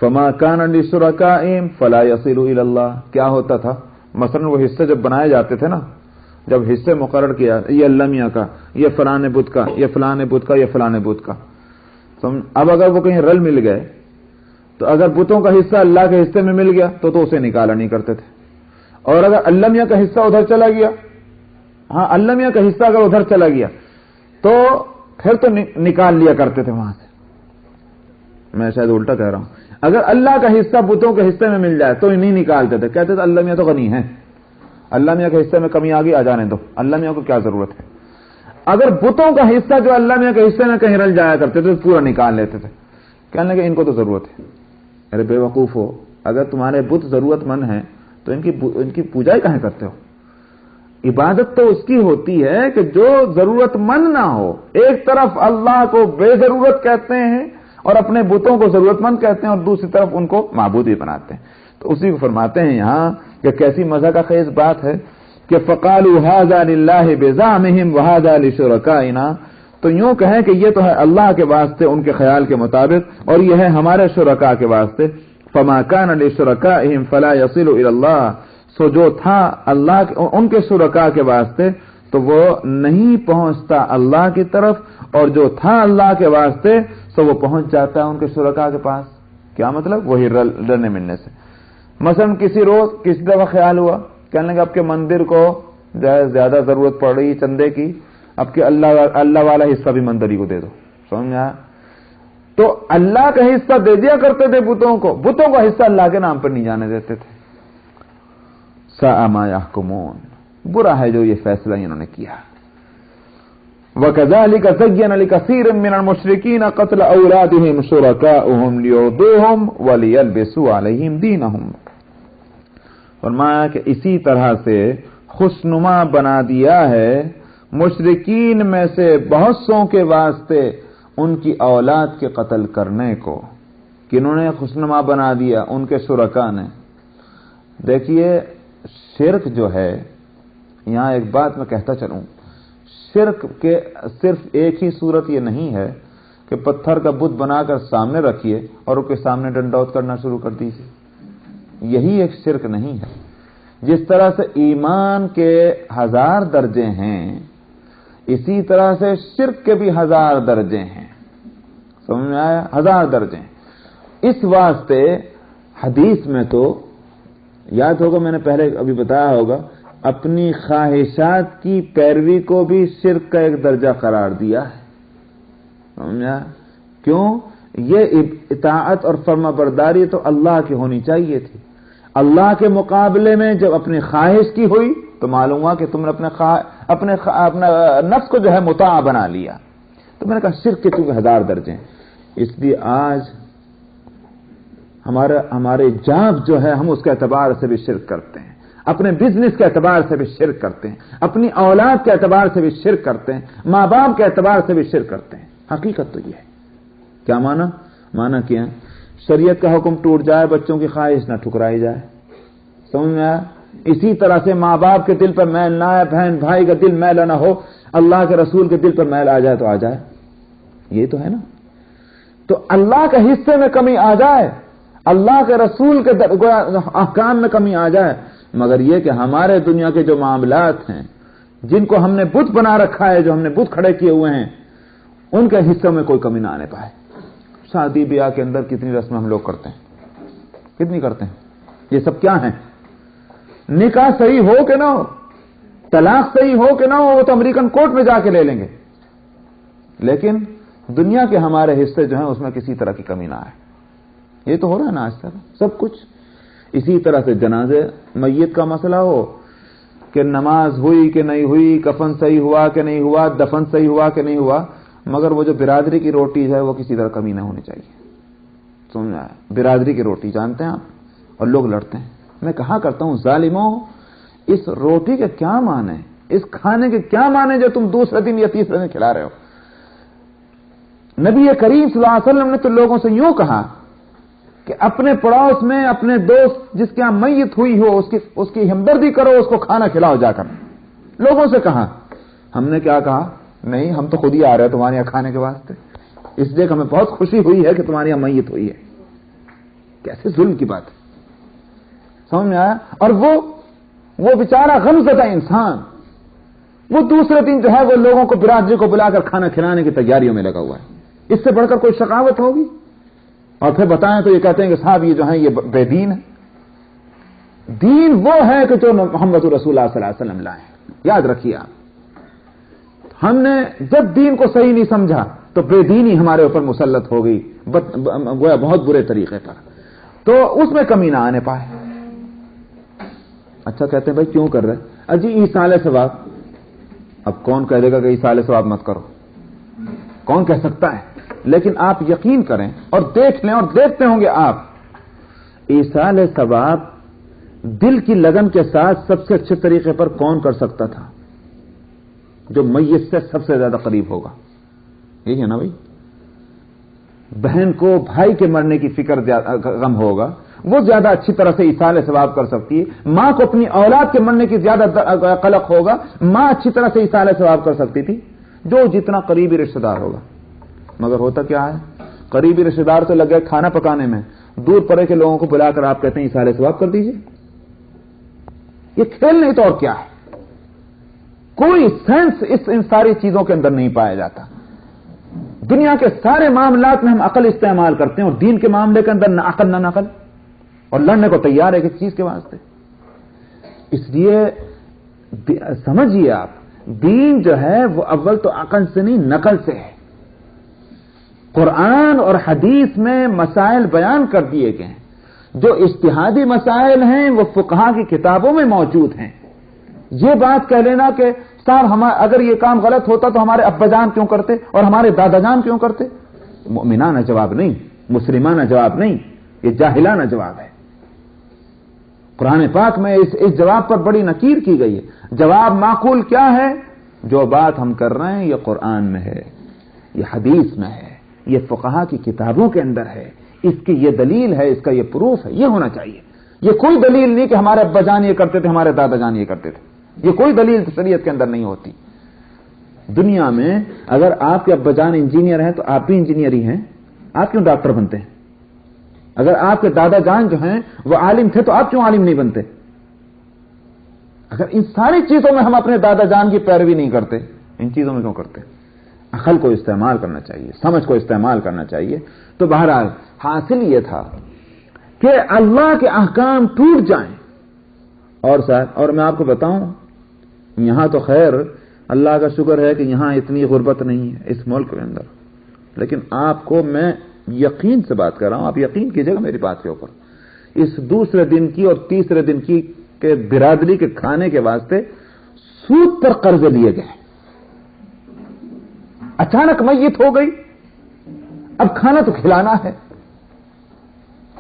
فما کان لشرکائہم فلا یصل الی اللہ، کیا ہوتا تھا؟ مثلا وہ حصے جب بنائے جاتے تھے نا، جب حصے مقرر کیا، یہ اللہ میاں کا، یہ فلانے بت کا، یہ فلانے بت کا، یہ فلانے بت کا، اب اگر وہ کہیں رل مل گئے تو اگر بتوں کا حصہ اللہ کے حصے میں مل گیا تو اسے نکالا نہیں کرتے تھے، اور اگر اللہ میاں کا حصہ ادھر چلا گیا، ہاں اللہ میاں کا حصہ اگر ادھر چلا گیا تو پھر تو نکال لیا کرتے تھے وہاں سے. میں شاید الٹا کہہ رہا ہوں. اگر اللہ کا حصہ بتوں کے حصے میں مل جائے تو نہیں نکالتے تھے، کہتے تھے اللہ میاں تو غنی ہے، اللہ میاں کے حصے میں کمی آ گئی، آ جانے دو، اللہ میاں کو کیا ضرورت ہے. اگر بتوں کا حصہ جو اللہ میاں کے حصے میں کہیں رل جایا کرتے تھے پورا نکال لیتے تھے، کہنے لگے ان کو تو ضرورت ہے. ارے بے وقوف ہو، اگر تمہارے بت ضرورت مند ہیں تو ان کی پوجا ہی کہیں کرتے ہو؟ عبادت تو اس کی ہوتی ہے کہ جو ضرورت مند نہ ہو. ایک طرف اللہ کو بے ضرورت کہتے ہیں اور اپنے بتوں کو ضرورت مند کہتے ہیں، اور دوسری طرف ان کو معبود بھی بناتے ہیں. تو اسی کو فرماتے ہیں یہاں کہ کیسی مزہ کا خیز بات ہے کہ فقالوا ھذا للہ بزعمہم وھذا لشرکائنا، تو یوں کہیں کہ یہ تو ہے اللہ کے واسطے ان کے خیال کے مطابق اور یہ ہے ہمارے شرکاء کے واسطے. فما کان لشرکائہم فلا یصل الی اللہ، سو جو تھا اللہ ان کے شرکاء کے واسطے تو وہ نہیں پہنچتا اللہ کی طرف، اور جو تھا اللہ کے واسطے سو وہ پہنچ جاتا ہے ان کے شرکاء کے پاس. کیا مطلب؟ وہی رلنے ملنے سے. مثلا کسی دفعہ خیال ہوا، کہنے لگے اب کے مندر کو زیادہ ضرورت پڑ رہی چندے کی، اب کہ اللہ والا حصہ بھی مندری کو دے دو. سمجھ میں آیا؟ تو اللہ کا حصہ دے دیا کرتے تھے بتوں کا حصہ اللہ کے نام پر نہیں جانے دیتے تھے. ساء ما يحكمون، برا ہے جو یہ فیصلہ انہوں نے کیا. وَكَذَلِكَ زَيَّنَ لِكَثِيرٍ مِّنَ الْمُشْرِكِينَ قَتْلَ أَوْلَادِهِمْ شُرَكَاؤُهُمْ لِيُرْدُوهُمْ وَلِيَلْبِسُوا عَلَيْهِمْ دِينَهُمْ. فرمایا کہ اسی طرح سے خوشنما بنا دیا ہے مشرکین میں سے بہت سوں کے واسطے ان کی اولاد کے قتل کرنے کو. کنہوں نے خوشنما بنا دیا؟ ان کے شرکاء نے. دیکھیے شرک جو ہے، یہاں ایک بات میں کہتا چلوں، شرک کے صرف ایک ہی صورت یہ نہیں ہے کہ پتھر کا بت بنا کر سامنے رکھیے اور اس کے سامنے ڈنڈوت کرنا شروع کر دیجیے. یہی ایک شرک نہیں ہے. جس طرح سے ایمان کے 1000 درجے ہیں اسی طرح سے شرک کے بھی 1000 درجے ہیں. سمجھ میں آیا؟ 1000 درجے ہیں. اس واسطے حدیث میں تو یاد ہوگا، میں نے پہلے ابھی بتایا ہوگا، اپنی خواہشات کی پیروی کو بھی شرک کا ایک درجہ قرار دیا ہے. سمجھا؟ کیوں؟ یہ اطاعت اور فرما برداری تو اللہ کی ہونی چاہیے تھی. اللہ کے مقابلے میں جب اپنی خواہش کی ہوئی تو معلوم ہوا کہ تم نے اپنا نفس کو جو ہے مطاع بنا لیا. تو میں نے کہا شرک کے چونکہ 1000 درجے ہیں، اس لیے آج ہمارے جاب جو ہے ہم اس کے اعتبار سے بھی شرک کرتے ہیں، اپنے بزنس کے اعتبار سے بھی شرک کرتے ہیں، اپنی اولاد کے اعتبار سے بھی شرک کرتے ہیں، ماں باپ کے اعتبار سے بھی شرک کرتے ہیں. حقیقت تو یہ ہے. کیا مانا کیا؟ شریعت کا حکم ٹوٹ جائے، بچوں کی خواہش نہ ٹھکرائی جائے. سمجھ میں آیا؟ اسی طرح سے ماں باپ کے دل پر میل نہ آئے، بہن بھائی کا دل میلا نہ ہو، اللہ کے رسول کے دل پر میل آ جائے تو آ جائے. یہ تو ہے نا. تو اللہ کے حصے میں کمی آ جائے، اللہ کے رسول کے احکام میں کمی آ جائے، مگر یہ کہ ہمارے دنیا کے جو معاملات ہیں جن کو ہم نے بت بنا رکھا ہے، جو ہم نے بت کھڑے کیے ہوئے ہیں، ان کے حصوں میں کوئی کمی نہ آنے پائے. شادی بیاہ کے اندر کتنی رسمیں ہم لوگ کرتے ہیں، کتنی کرتے ہیں. یہ سب کیا ہیں؟ نکاح صحیح ہو کہ نہ ہو، طلاق صحیح ہو کہ نہ ہو، وہ تو امریکن کورٹ میں جا کے لے لیں گے، لیکن دنیا کے ہمارے حصے جو ہیں اس میں کسی طرح کی کمی نہ آئے. یہ تو ہو رہا ہے نا آج تک سب کچھ. اسی طرح سے جنازے میت کا مسئلہ ہو کہ نماز ہوئی کہ نہیں ہوئی، کفن صحیح ہوا کہ نہیں ہوا، دفن صحیح ہوا کہ نہیں ہوا، مگر وہ جو برادری کی روٹی ہے وہ کسی طرح کمی نہ ہونی چاہیے. سمجھ آیا؟ برادری کی روٹی جانتے ہیں آپ، اور لوگ لڑتے ہیں. میں کہا کرتا ہوں ظالموں، اس روٹی کے کیا معنی، اس کھانے کے کیا معنی جو تم دوسرے دن یا تیسرے دن کھلا رہے ہو. نبی کریم صلی اللہ علیہ وسلم نے تو لوگوں سے یوں کہا کہ اپنے پڑوس میں اپنے دوست جس کے یہاں میت ہوئی ہو اس کی ہمدردی کرو، اس کو کھانا کھلاؤ جا کر. لوگوں سے کہا. ہم نے کیا کہا؟ نہیں، ہم تو خود ہی آ رہے ہیں تمہارے یہاں کھانے کے واسطے، اس لیے کہ ہمیں بہت خوشی ہوئی ہے کہ تمہارے یہاں میت ہوئی ہے. کیسے ظلم کی بات ہے. سمجھ میں آیا؟ اور وہ بیچارہ غمزدہ انسان وہ دوسرے دن جو ہے وہ لوگوں کو برادری کو بلا کر کھانا کھلانے کی تیاریوں میں لگا ہوا ہے. اس سے بڑھ کر کوئی شقاوت ہوگی؟ اور پھر بتائیں تو یہ کہتے ہیں کہ صاحب یہ جو ہیں یہ بے دین ہے. دین وہ ہے کہ جو محمد رسول اللہ صلی اللہ علیہ وسلم لائے. یاد رکھیے آپ, ہم نے جب دین کو صحیح نہیں سمجھا تو بے دینی ہمارے اوپر مسلط ہو گئی گویا بہت برے طریقے پر, تو اس میں کمی نہ آنے پائے. اچھا کہتے ہیں بھائی کیوں کر رہے اجی ایصال ثواب. اب کون کہہ دے گا کہ ایصال ثواب مت کرو, کون کہہ سکتا ہے؟ لیکن آپ یقین کریں اور دیکھ لیں اور دیکھتے ہوں گے آپ, ایصال ثواب دل کی لگن کے ساتھ سب سے اچھے طریقے پر کون کر سکتا تھا؟ جو میت سے سب سے زیادہ قریب ہوگا. یہی ہے نا بھائی, بہن کو بھائی کے مرنے کی فکر غم ہوگا, وہ زیادہ اچھی طرح سے ایصال ثواب کر سکتی ہے. ماں کو اپنی اولاد کے مرنے کی زیادہ قلق ہوگا, ماں اچھی طرح سے ایصال ثواب کر سکتی تھی جو جتنا قریبی رشتہ دار ہوگا. مگر ہوتا کیا ہے, قریبی رشتہ دار تو لگ گئے کھانا پکانے میں, دور پرے کے لوگوں کو بلا کر آپ کہتے ہیں ایصال ثواب کر دیجیے. یہ کھیل نہیں تو اور کیا ہے؟ کوئی سینس ان ساری چیزوں کے اندر نہیں پایا جاتا. دنیا کے سارے معاملات میں ہم عقل استعمال کرتے ہیں اور دین کے معاملے کے اندر نہ عقل نہ نقل, اور لڑنے کو تیار ہے کس چیز کے واسطے. اس لیے سمجھیے آپ, دین جو ہے وہ اول تو عقل سے نہیں نقل سے ہے. قرآن اور حدیث میں مسائل بیان کر دیے گئے ہیں, جو اجتہادی مسائل ہیں وہ فقہا کی کتابوں میں موجود ہیں. یہ بات کہہ لینا کہ صاحب اگر یہ کام غلط ہوتا تو ہمارے ابا جان کیوں کرتے اور ہمارے دادا جان کیوں کرتے, مومنانہ جواب نہیں, مسلمانہ جواب نہیں, یہ جاہلانہ جواب ہے. قرآن پاک میں اس جواب پر بڑی نکیر کی گئی ہے. جواب معقول کیا ہے؟ جو بات ہم کر رہے ہیں یہ قرآن میں ہے, یہ حدیث میں ہے, یہ فقہا کی کتابوں کے اندر ہے, اس کی یہ دلیل ہے, اس کا یہ پروف ہے, یہ ہونا چاہیے. یہ کوئی دلیل نہیں کہ ہمارے ابا جان یہ کرتے تھے, ہمارے دادا جان یہ کرتے تھے. یہ کوئی دلیل شریعت کے اندر نہیں ہوتی. دنیا میں اگر آپ کے ابا جان انجینئر ہیں تو آپ بھی انجینئر ہی ہیں, آپ کیوں ڈاکٹر بنتے ہیں؟ اگر آپ کے دادا جان جو ہیں وہ عالم تھے تو آپ کیوں عالم نہیں بنتے؟ اگر ان ساری چیزوں میں ہم اپنے دادا جان کی پیروی نہیں کرتے, ان چیزوں میں کیوں کرتے؟ عقل کو استعمال کرنا چاہیے, سمجھ کو استعمال کرنا چاہیے. تو بہرحال حاصل یہ تھا کہ اللہ کے احکام ٹوٹ جائیں. اور میں آپ کو بتاؤں, یہاں تو خیر اللہ کا شکر ہے کہ یہاں اتنی غربت نہیں ہے اس ملک کے اندر, لیکن آپ کو میں یقین سے بات کر رہا ہوں, آپ یقین کیجئے گا میری بات کے اوپر, اس دوسرے دن کی اور تیسرے دن کی کہ برادری کے کھانے کے واسطے سود پر قرض لیے گئے. اچانک میت ہو گئی, اب کھانا تو کھلانا ہے,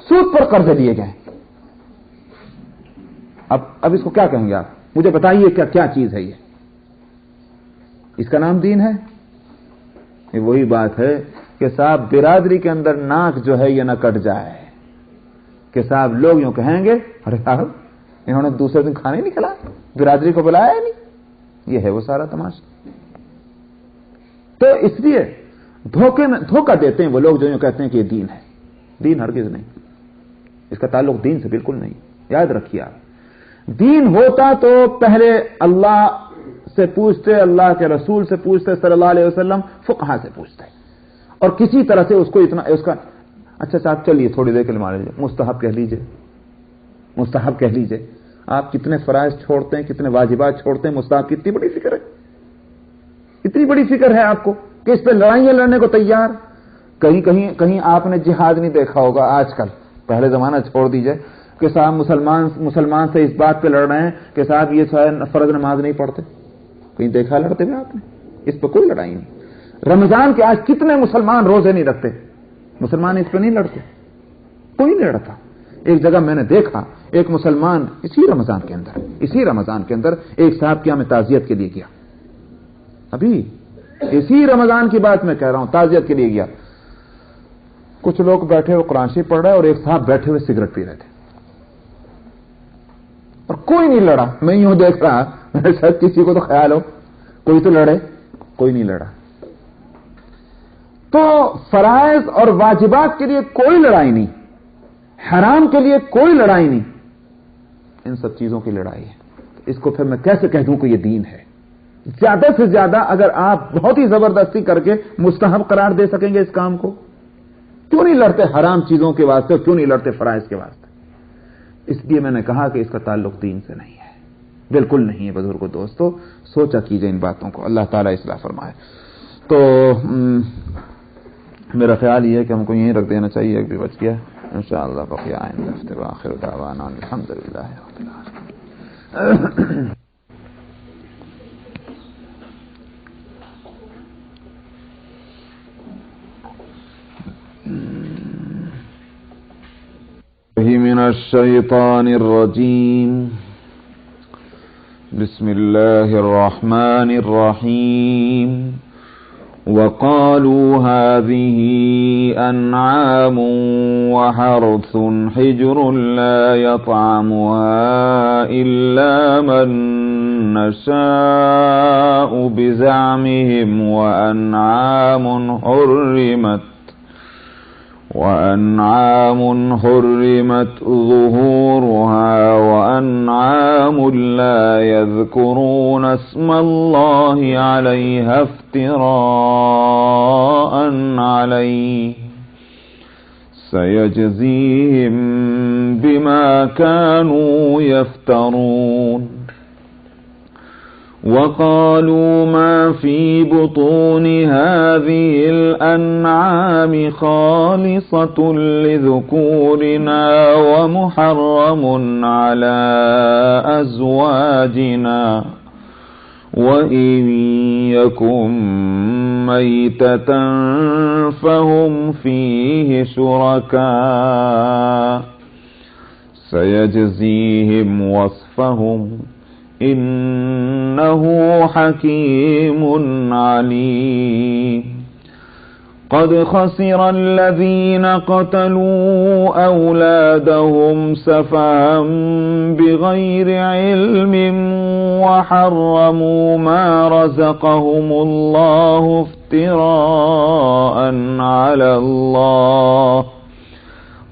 سود پر قرض لیے گئے. اب اس کو کیا کہیں گے آپ؟ مجھے بتائیے کیا چیز ہے یہ؟ اس کا نام دین ہے؟ یہ وہی بات ہے کہ صاحب برادری کے اندر ناک جو ہے یہ نہ کٹ جائے کہ صاحب لوگ یوں کہیں گے ارے صاحب انہوں نے دوسرے دن کھانے نہیں کھلایا, برادری کو بلایا ہی نہیں. یہ ہے وہ سارا تماشا. تو اس لیے دھوکہ دیتے ہیں وہ لوگ جو یوں کہتے ہیں کہ یہ دین ہے. دین ہرگز نہیں, اس کا تعلق دین سے بالکل نہیں. یاد رکھیے آپ, دین ہوتا تو پہلے اللہ سے پوچھتے, اللہ کے رسول سے پوچھتے صلی اللہ علیہ وسلم, فقہا سے پوچھتے, اور کسی طرح سے اس کو اس کا اچھا صاحب چلیے تھوڑی دیر کے لیے مان لیجیے مستحب کہہ لیجیے, مستحب کہہ لیجیے. آپ کتنے فرائض چھوڑتے ہیں, کتنے واجبات چھوڑتے ہیں, مستحب کی اتنی بڑی فکر ہے, اتنی بڑی فکر ہے آپ کو کہ اس پہ لڑائیاں لڑنے کو تیار. کہیں آپ نے جہاد نہیں دیکھا ہوگا آج کل, پہلے زمانہ چھوڑ دیجئے کہ صاحب مسلمان سے اس بات پہ لڑ رہے ہیں کہ صاحب یہ فرض نماز نہیں پڑھتے. کہیں دیکھا لڑتے ہوئے آپ نے؟ اس پہ کوئی لڑائی نہیں. رمضان کے آج کتنے مسلمان روزے نہیں رکھتے, مسلمان اس پہ نہیں لڑتے, کوئی نہیں لڑتا. ایک جگہ میں نے دیکھا ایک مسلمان اسی رمضان کے اندر ایک صاحب کے یہاں میں تعزیت کے لیے گیا, ابھی اسی رمضان کی بات میں کہہ رہا ہوں, تعزیت کے لیے گیا. کچھ لوگ بیٹھے ہوئے قرآن شریف پڑھ رہے اور ایک صاحب بیٹھے ہوئے سگریٹ پی رہے تھے, اور کوئی نہیں لڑا. میں یوں دیکھ رہا, شاید کسی کو تو خیال ہو کوئی تو لڑے, کوئی نہیں لڑا. تو فرائض اور واجبات کے لیے کوئی لڑائی نہیں, حرام کے لیے کوئی لڑائی نہیں, ان سب چیزوں کی لڑائی ہے. اس کو پھر میں کیسے کہہ دوں کہ یہ دین ہے؟ زیادہ سے زیادہ اگر آپ بہت ہی زبردستی کر کے مستحب قرار دے سکیں گے اس کام کو, کیوں نہیں لڑتے حرام چیزوں کے واسطے، کیوں نہیں لڑتے فرائض کے واسطے؟ اس لیے میں نے کہا کہ اس کا تعلق دین سے نہیں ہے، بالکل نہیں ہے بزرگوں دوستو، سوچا کیجئے ان باتوں کو، اللہ تعالیٰ اصلاح فرمائے۔ تو میرا خیال یہ ہے کہ ہم کو یہیں رکھ دینا چاہیے، ایک بھی بچ گیا انشاءاللہ بقیہ آئندہ ہفتے، وآخر دعوانا الحمدللہ رب العالمین۔ من الشیطان الرجیم، بسم اللہ الرحمن الرحیم، وقالوا هذه أنعام وحرث حجر لا يطعمها إلا من نشاء بزعمهم وأنعام حرمت ظهورها وأنعام لا يذكرون اسم الله عليها افتراء عليه سيجزيهم بما كانوا يفترون وقالوا ما في بطون هذه الأنعام خالصة لذكورنا ومحرم على أزواجنا وإن يكن ميتة فهم فيه شركاء سيجزيهم وصفهم إنه حكيم عليم قد خسر الذين قتلوا أولادهم سفها بغير علم وحرموا ما رزقهم الله افتراء على الله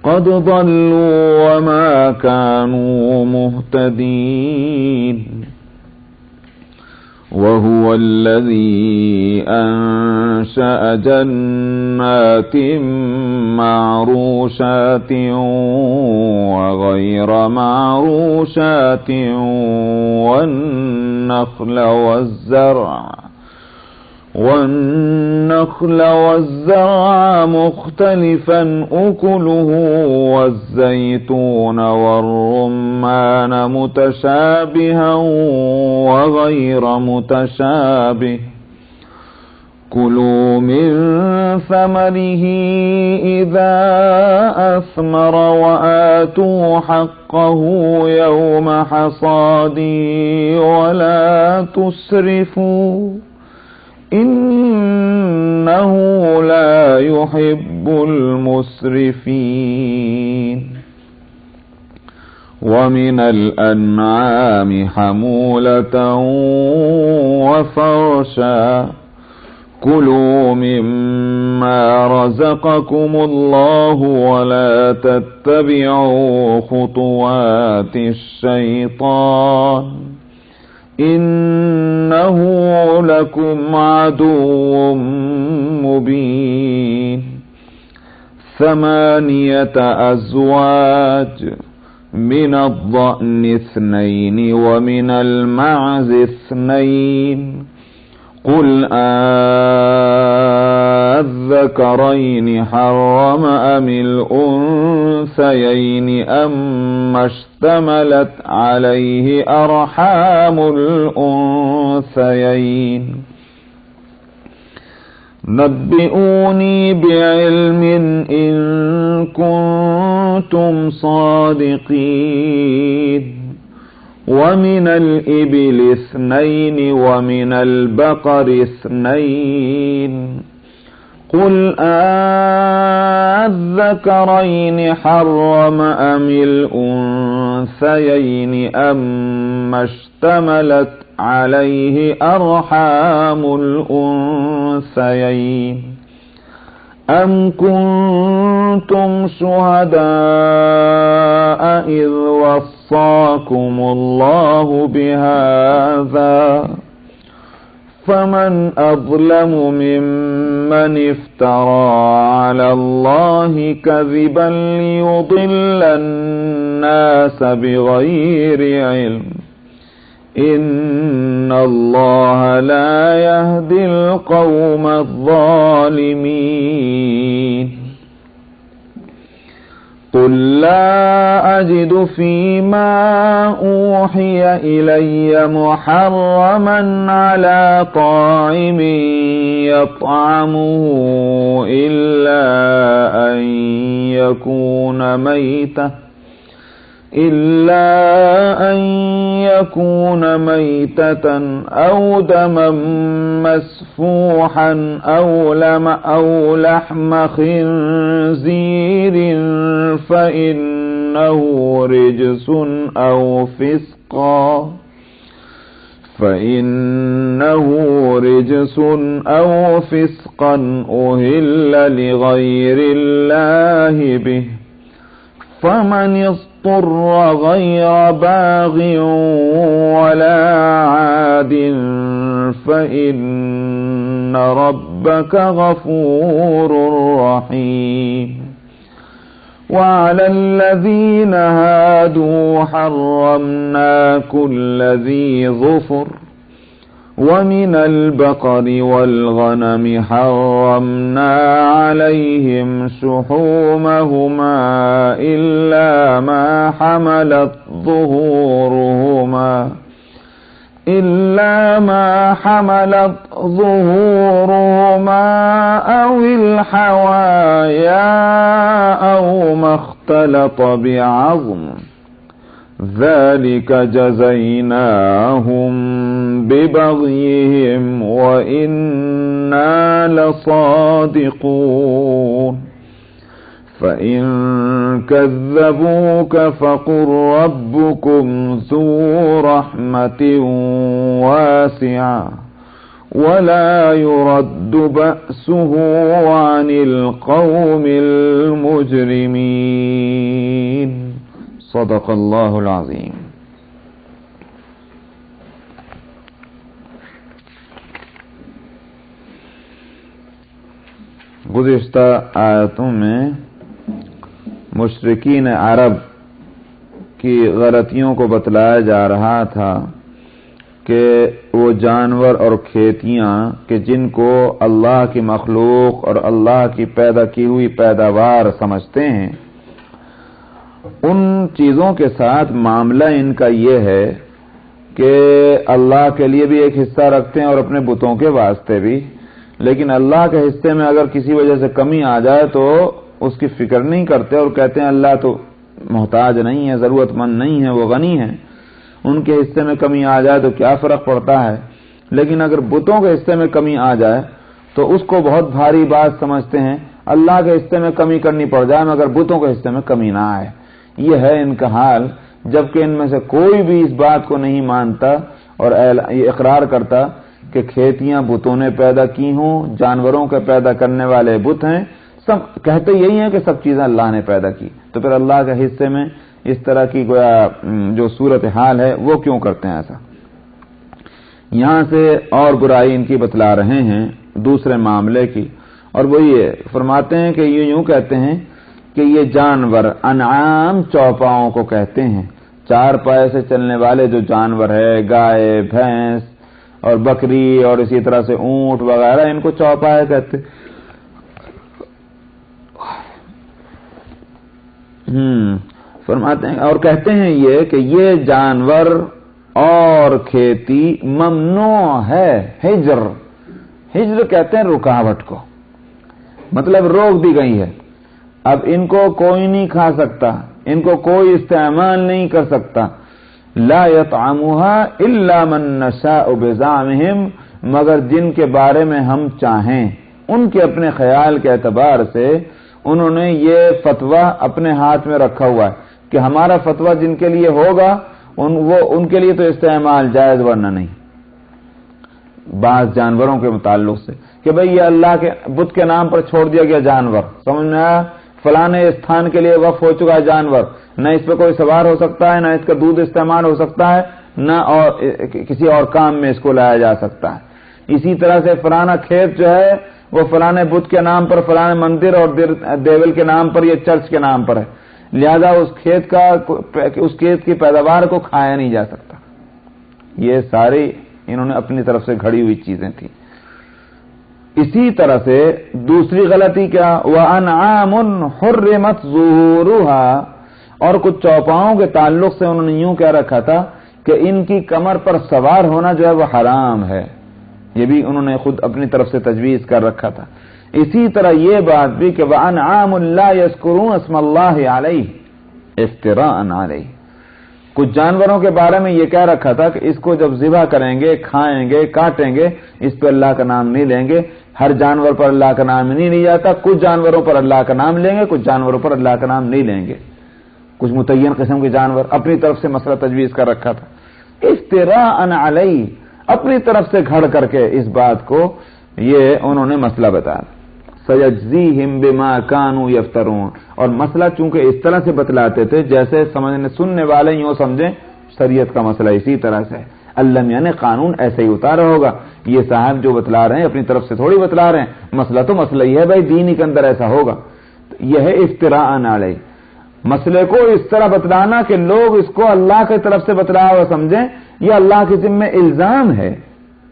قد ضلوا وما كانوا مهتدين وهو الذي أنشأ جنات معروشات وغير معروشات والنخل والزرع مختلفا أكله والزيتون والرمان متشابها وغير متشابه كلوا من ثمره إذا أثمر وآتوا حقه يوم حصاده ولا تسرفوا إنه لا يحب المسرفين ومن الأنعام حمولة وفرشا كلوا مما رزقكم الله ولا تتبعوا خطوات الشيطان إنه لكم عدو مبين 8 أزواج من الضأن 2 ومن المعز 2 قل الذكرين حرم أم الأنثيين أما اشتملت عليه أرحام الأنثيين نبئوني بعلم إن كنتم صادقين ومن الإبل 2 ومن البقر 2 قل الذكرين حرم أم الأنثيين أما اشتملت عليه أرحام الأنثيين أم كنتم شهداء إذ وصاكم الله بهذا فمن أظلم ممن افترى على الله كذبا ليضل الناس بغير علم إن الله لا يهدي القوم الظالمين قل لا أجد فيما أوحي إلي محرما على طاعم يطعمه إلا أن يكون ميتة أو دما مسفوحا أو لحم خنزير فإنه رجس أو فسقا أهل لغير الله به فمن اضطر غير باغ ولا عاد فإن ربك غفور رحيم وعلى الذين هادوا حرمنا كل ذي ظفر ومن البقر والغنم حرمنا عليهم شحومهما إلا ما حملت ظهورهما أو الحوايا أو ما اختلط بعظم ذلك جزيناهم ببغيهم وإنا لصادقون فإن كذبوك فقل ربكم ذو رحمة واسعة ولا يرد بأسه عن القوم المجرمين صدق اللہ العظیم. گزشتہ آیتوں میں مشرکین عرب کی غلطیوں کو بتلایا جا رہا تھا کہ وہ جانور اور کھیتیاں کہ جن کو اللہ کی مخلوق اور اللہ کی پیدا کی ہوئی پیداوار سمجھتے ہیں، ان چیزوں کے ساتھ معاملہ ان کا یہ ہے کہ اللہ کے لیے بھی ایک حصہ رکھتے ہیں اور اپنے بتوں کے واسطے بھی، لیکن اللہ کے حصے میں اگر کسی وجہ سے کمی آ جائے تو اس کی فکر نہیں کرتے اور کہتے ہیں اللہ تو محتاج نہیں ہے، ضرورت مند نہیں ہے، وہ غنی ہے، ان کے حصے میں کمی آ جائے تو کیا فرق پڑتا ہے. لیکن اگر بتوں کے حصے میں کمی آ جائے تو اس کو بہت بھاری بات سمجھتے ہیں. اللہ کے حصے میں کمی کرنی پڑ جائے مگر بتوں کے حصے میں کمی نہ آئے. یہ ہے ان کا حال، جبکہ ان میں سے کوئی بھی اس بات کو نہیں مانتا اور اقرار کرتا کہ کھیتیاں بتوں نے پیدا کی ہوں، جانوروں کے پیدا کرنے والے بت ہیں. سب کہتے یہی ہیں کہ سب چیزیں اللہ نے پیدا کی، تو پھر اللہ کے حصے میں اس طرح کی گویا جو صورتحال ہے وہ کیوں کرتے ہیں ایسا. یہاں سے اور برائی ان کی بتلا رہے ہیں دوسرے معاملے کی، اور وہ یہ فرماتے ہیں کہ یوں کہتے ہیں کہ یہ جانور انعام چوپاؤں کو کہتے ہیں. چار پائے سے چلنے والے جو جانور ہے، گائے، بھینس اور بکری اور اسی طرح سے اونٹ وغیرہ، ان کو چوپائے کہتے. فرماتے ہیں اور کہتے ہیں یہ کہ یہ جانور اور کھیتی ممنوع ہے. ہجر کہتے ہیں رکاوٹ کو، مطلب روک دی گئی ہے. اب ان کو کوئی نہیں کھا سکتا، ان کو کوئی استعمال نہیں کر سکتا. لا يطعمها الا من نشاء بزعمهم، مگر جن کے بارے میں ہم چاہیں. ان کے اپنے خیال کے اعتبار سے انہوں نے یہ فتویٰ اپنے ہاتھ میں رکھا ہوا ہے کہ ہمارا فتویٰ جن کے لیے ہوگا ان کے لیے تو استعمال جائز ورنہ نہیں. بعض جانوروں کے متعلق سے کہ بھئی یہ اللہ کے بت کے نام پر چھوڑ دیا گیا جانور، سمجھ میں آیا، فلانے استھان کے لیے وقف ہو چکا ہے جانور، نہ اس پہ کوئی سوار ہو سکتا ہے، نہ اس کا دودھ استعمال ہو سکتا ہے، نہ اور کسی اور کام میں اس کو لایا جا سکتا ہے. اسی طرح سے فلانا کھیت جو ہے وہ فلانے بدھ کے نام پر، فلانے مندر اور دیول کے نام پر یا چرچ کے نام پر ہے، لہذا اس کھیت کی پیداوار کو کھایا نہیں جا سکتا۔ یہ ساری انہوں نے اپنی طرف سے گھڑی ہوئی چیزیں تھیں۔ اسی طرح سے دوسری غلطی کیا، وَأَنْعَامٌ حُرِّمَتْ ظُهُورُهَا، اور کچھ چوپاؤں کے تعلق سے انہوں نے یوں کہہ رکھا تھا کہ ان کی کمر پر سوار ہونا جو ہے وہ حرام ہے، یہ بھی انہوں نے خود اپنی طرف سے تجویز کر رکھا تھا۔ اسی طرح یہ بات بھی کہ وَأَنْعَامٌ لَا يَذْكُرُونَ اسْمَ اللَّهِ عَلَيْهِ افْتِرَاءً عَلَيْهِ، کچھ جانوروں کے بارے میں یہ کہہ رکھا تھا کہ اس کو جب ذبح کریں گے، کھائیں گے، کاٹیں گے، اس پہ اللہ کا نام نہیں لیں گے۔ ہر جانور پر اللہ کا نام نہیں لیا جاتا، کچھ جانوروں پر اللہ کا نام لیں گے، کچھ جانوروں پر اللہ کا نام نہیں لیں گے، کچھ متعین قسم کے جانور اپنی طرف سے مسئلہ تجویز کر رکھا تھا۔ افتراء علیہ، اپنی طرف سے گھڑ کر کے اس بات کو یہ انہوں نے مسئلہ بتایا۔ سیجزیہم بما کانوا یفترون، اور مسئلہ چونکہ اس طرح سے بتلاتے تھے جیسے سمجھنے سننے والے یوں سمجھیں شریعت کا مسئلہ اسی طرح سے ہے، اللہ میاں نے قانون ایسے ہی اتارا ہوگا، یہ صاحب جو بتلا رہے ہیں اپنی طرف سے تھوڑی بتلا رہے ہیں، مسئلہ تو مسئلہ ہی ہے بھائی، دین ہی کے اندر ایسا ہوگا۔ یہ ہے افتراء علیہ، مسئلے کو اس طرح بتلانا کہ لوگ اس کو اللہ کی طرف سے بتلایا ہوا سمجھیں، یہ اللہ کے ذمہ الزام ہے،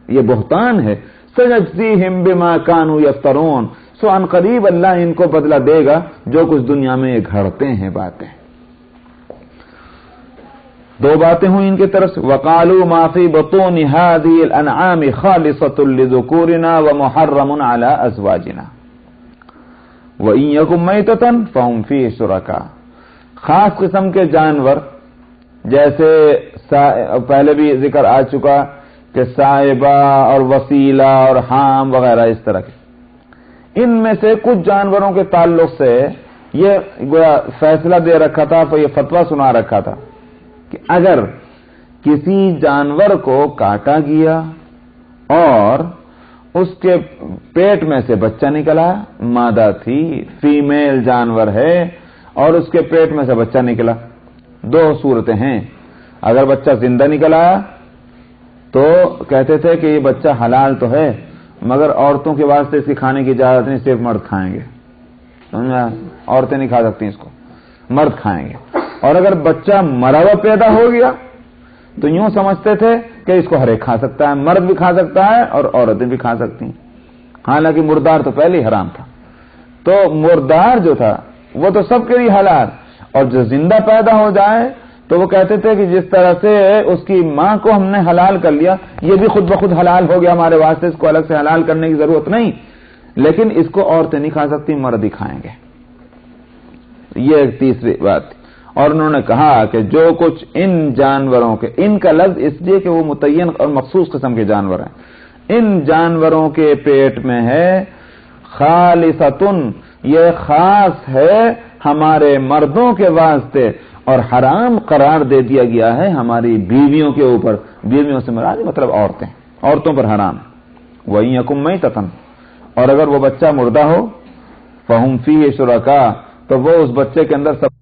یہ بہتان ہے۔ سَيَجْزِيهِمْ بِمَا كَانُوا يَفْتَرُونَ، سو ان قریب اللہ ان کو بدلہ دے گا جو کچھ دنیا میں یہ گھڑتے ہیں باتیں۔ دو باتیں ہوئی ان کی طرف سے، وَقَالُوا مَا فِي بُطُونِ هَٰذِهِ الْأَنْعَامِ خَالِصَةٌ لِذُكُورِنَا وَمُحَرَّمٌ عَلَىٰ أَزْوَاجِنَا وَإِن يَكُن مَيْتَةً فَهُمْ فِيهِ شُرَكَاءُ، خاص قسم کے جانور جیسے پہلے بھی ذکر آ چکا کہ صائبہ اور وسیلہ اور حام وغیرہ اس طرح کے، ان میں سے کچھ جانوروں کے تعلق سے یہ گویا فیصلہ دے رکھا تھا، یہ فتویٰ سنا رکھا تھا کہ اگر کسی جانور کو کاٹا گیا اور اس کے پیٹ میں سے بچہ نکلا، مادہ تھی، فیمیل جانور ہے اور اس کے پیٹ میں سے بچہ نکلا، دو صورتیں ہیں۔ اگر بچہ زندہ نکلا تو کہتے تھے کہ یہ بچہ حلال تو ہے مگر عورتوں کے واسطے اس کی کھانے کی اجازت نہیں، صرف مرد کھائیں گے، سمجھا، عورتیں نہیں کھا سکتی اس کو، مرد کھائیں گے۔ اور اگر بچہ مرا ہوا پیدا ہو گیا تو یوں سمجھتے تھے کہ اس کو ہر ایک کھا سکتا ہے، مرد بھی کھا سکتا ہے اور عورتیں بھی کھا سکتی ہیں، حالانکہ مردار تو پہلے ہی حرام تھا۔ تو مردار جو تھا وہ تو سب کے لیے حلال، اور جو زندہ پیدا ہو جائے تو وہ کہتے تھے کہ جس طرح سے اس کی ماں کو ہم نے حلال کر لیا، یہ بھی خود بخود حلال ہو گیا ہمارے واسطے، اس کو الگ سے حلال کرنے کی ضرورت نہیں، لیکن اس کو عورتیں نہیں کھا سکتی، مرد ہی کھائیں گے۔ یہ ایک تیسری بات تھی۔ اور انہوں نے کہا کہ جو کچھ ان جانوروں کے، ان کا لفظ اس لیے کہ وہ متعین اور مخصوص قسم کے جانور ہیں، ان جانوروں کے پیٹ میں ہے خالصتن، یہ خاص ہے ہمارے مردوں کے واسطے اور حرام قرار دے دیا گیا ہے ہماری بیویوں کے اوپر، بیویوں سے مراد مطلب عورتوں پر حرام۔ وَإِن يَكُن مَيْتَةً، اور اگر وہ بچہ مردہ ہو فَهُمْ فِيهِ شُرَكَاءُ، تو وہ اس بچے کے اندر سب